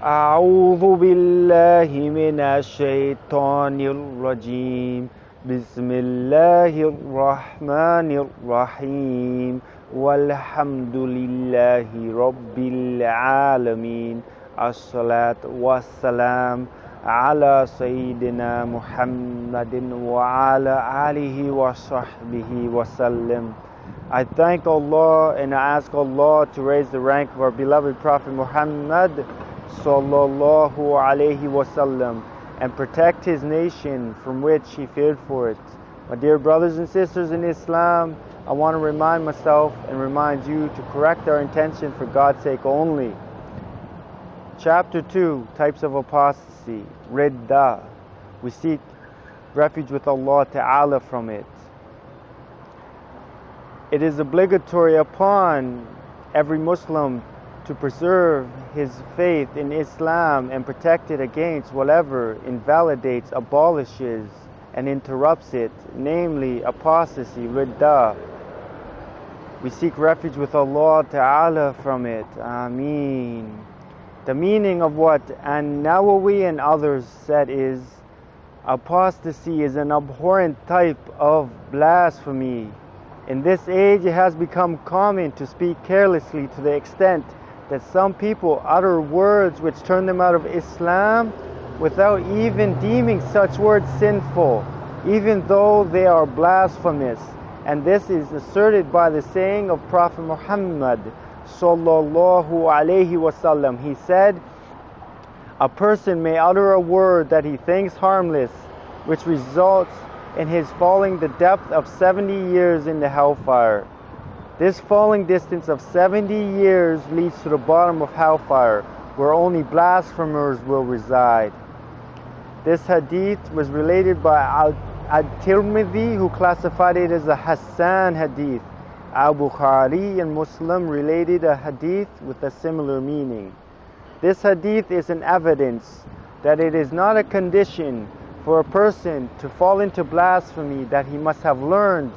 أعوذ بالله من الشيطان الرجيم بسم الله الرحمن الرحيم والحمد لله رب العالمين الصلاة والسلام على سيدنا محمد وعلى آله وصحبه وسلم. I thank Allah and I ask Allah to raise the rank of our beloved Prophet Muhammad sallallahu alayhi wasallam and protect his nation from which he feared for it. My dear brothers and sisters in Islam, I want to remind myself and remind you to correct our intention for God's sake only. Chapter 2, Types of Apostasy, Ridda. We seek refuge with Allah Ta'ala from it. It is obligatory upon every Muslim to preserve his faith in Islam and protect it against whatever invalidates, abolishes, and interrupts it, namely apostasy, ridda. We seek refuge with Allah Ta'ala from it. Ameen. The meaning of what An-Nawawi and others said is, apostasy is an abhorrent type of blasphemy. In this age, it has become common to speak carelessly to the extent that some people utter words which turn them out of Islam without even deeming such words sinful, even though they are blasphemous. And this is asserted by the saying of Prophet Muhammad sallallahu alayhi wasallam. He said, a person may utter a word that he thinks harmless, which results in his falling the depth of 70 years in the hellfire. This falling distance of 70 years leads to the bottom of hellfire, where only blasphemers will reside. This hadith was related by At-Tirmidhi, who classified it as a Hassan hadith. Al-Bukhari and Muslim related a hadith with a similar meaning. This hadith is an evidence that it is not a condition for a person to fall into blasphemy that he must have learned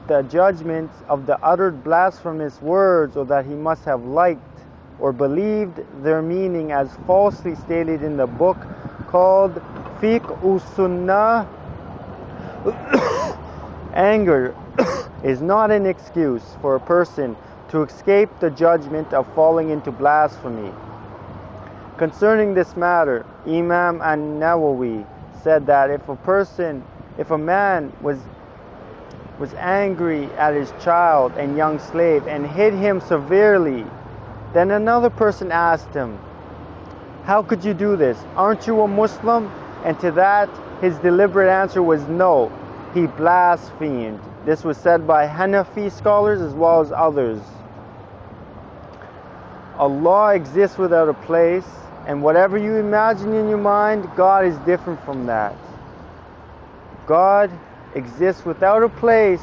the judgment of the uttered blasphemous words, or that he must have liked or believed their meaning as falsely stated in the book called Fiqh Sunnah. Anger is not an excuse for a person to escape the judgment of falling into blasphemy. Concerning this matter, Imam An-Nawawi said that if a man was angry at his child and young slave and hit him severely, then another person asked him, how could you do this? Aren't you a Muslim? And to that, his deliberate answer was no, he blasphemed. This was said by Hanafi scholars as well as others. Allah exists without a place, and whatever you imagine in your mind, God is different from that. God exists without a place.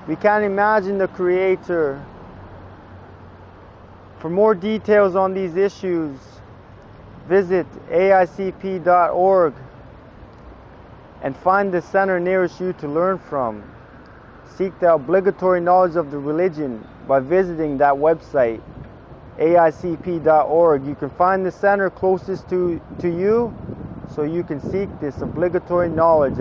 We can't imagine the Creator. For more details on these issues, visit aicp.org and find the center nearest you to learn from. Seek the obligatory knowledge of the religion by visiting that website, aicp.org. You can find the center closest to you, so you can seek this obligatory knowledge.